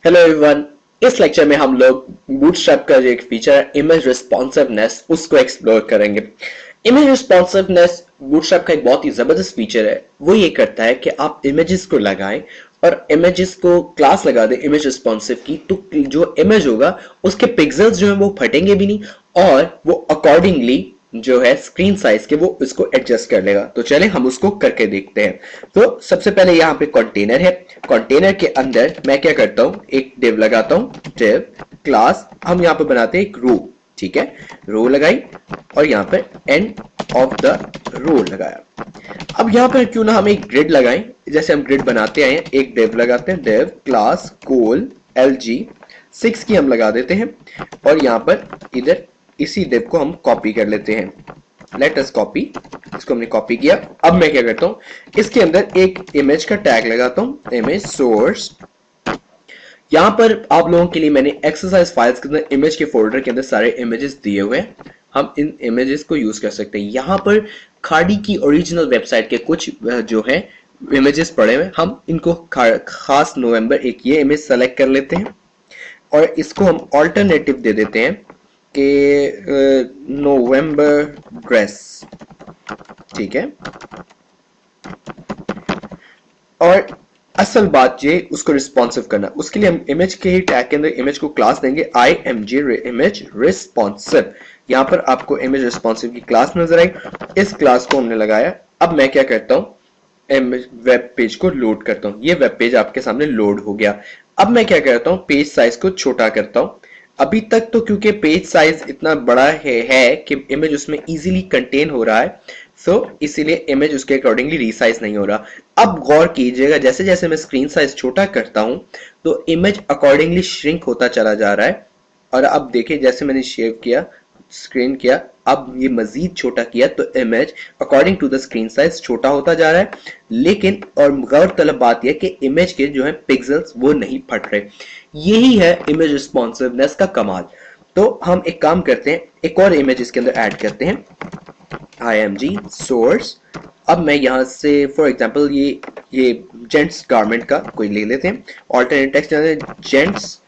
Hello everyone. इस lecture में हम लोग बूटस्ट्रैप का जो एक फीचर है इमेज रिस्पॉन्सिवनेस उसको एक्सप्लोर करेंगे। इमेज रिस्पॉन्सिवनेस बूटस्ट्रैप का एक बहुत ही जबरदस्त फीचर है। वो ये करता है कि आप इमेजेस को लगाएं और इमेजेस को क्लास लगा दें इमेज रिस्पॉन्सिव की, तो जो इमेज होगा उसके पिक्सेल्स जो है वो फटेंगे भी नहीं और वो अकॉर्डिंगली जो है स्क्रीन साइज के वो इसको एडजस्ट कर लेगा। तो चले हम उसको करके देखते हैं। तो सबसे पहले यहाँ पे कंटेनर है। कंटेनर के अंदर मैं क्या करता हूँ, एक डिव लगाता हूँ, डिव क्लास, हम यहाँ पे बनाते हैं एक रो। ठीक है, रो लगाई और यहाँ पर एंड ऑफ द रो लगाया। अब यहाँ पर क्यों ना हम एक ग्रिड लगाएं, जैसे हम ग्रिड बनाते हैं, एक डिव लगाते हैं, डिव क्लास कोल LG6 की हम लगा देते हैं और यहाँ पर इधर इसी डिव को हम कॉपी कर लेते हैं। लेट अस कॉपी, इसको हमने कॉपी किया। अब मैं क्या करता हूं, इसके अंदर एक इमेज का टैग लगाता हूं, इमेज सोर्स। यहां पर आप लोगों के लिए मैंने एक्सरसाइज फाइल्स के अंदर इमेज के फोल्डर के अंदर सारे इमेजेस दिए हुए हैं। हम इन इमेजेस को यूज कर सकते हैं। यहां पर खाड़ी की ओरिजिनल वेबसाइट के कुछ जो है इमेजेस पड़े हुए, हम इनको खास नवंबर एक ये इमेज सेलेक्ट कर लेते हैं और इसको हम ऑल्टरनेटिव दे देते हैं कि नवंबर ड्रेस। ठीक है, और असल बात ये उसको रिस्पॉन्सिव करना, उसके लिए हम इमेज के ही टैग के अंदर इमेज को क्लास देंगे img इमेज रिस्पॉन्सिव। यहां पर आपको इमेज रिस्पॉन्सिव की क्लास नजर आई, इस क्लास को हमने लगाया। अब मैं क्या करता हूं, वेब पेज को लोड करता हूं। ये वेब पेज आपके सामने लोड हो गया। अब मैं क्या करता हूं, पेज साइज को छोटा करता हूं। अभी तक तो क्योंकि पेज साइज इतना बड़ा है कि इमेज उसमें इजीली कंटेन हो रहा है, सो इसीलिए इमेज उसके अकॉर्डिंगली रीसाइज नहीं हो रहा। अब गौर कीजिएगा, जैसे जैसे मैं स्क्रीन साइज छोटा करता हूं तो इमेज अकॉर्डिंगली श्रिंक होता चला जा रहा है। और अब देखिए, जैसे मैंने शेव किया, स्क्रीन किया, अब ये मजीद छोटा किया तो image according to the screen size छोटा होता जा रहा है। लेकिन और गौरतलब बात यह कि इमेज के जो है पिक्सेल्स वो नहीं फट रहे। यही है इमेज रिस्पॉन्सिवनेस का कमाल। तो हम एक काम करते हैं, एक और इमेज इसके अंदर ऐड करते हैं, img source। अब मैं यहां से फॉर एग्जांपल ये जेंट्स गारमेंट का कोई ले लेते हैं, ऑल्टरनेट टेक्स्ट जेंट्स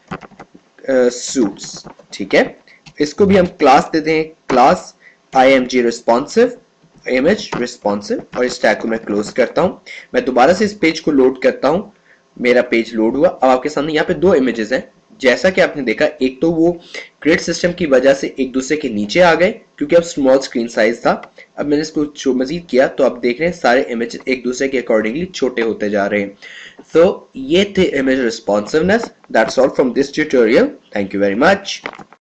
सूट्स। ठीक है, इसको भी हम क्लास देते हैं, class img responsive image responsive, और इस टैग को मैं क्लोज करता हूं। मैं दोबारा से इस पेज को लोड करता हूं, मेरा पेज लोड हुआ। अब आपके सामने यहाँ पे दो इमेजेस हैं। जैसा कि आपने देखा, एक तो वो ग्रिड सिस्टम की वजह से एक दूसरे के नीचे आ गए क्योंकि अब स्मॉल स्क्रीन साइज था। अब मैंने इसको मजीद किया तो आप देख रहे हैं सारे इमेजेस एक दूसरे के अकॉर्डिंगली छोटे होते जा रहे हैं। तो ये थे image responsiveness. That's all from this tutorial. Thank you very much.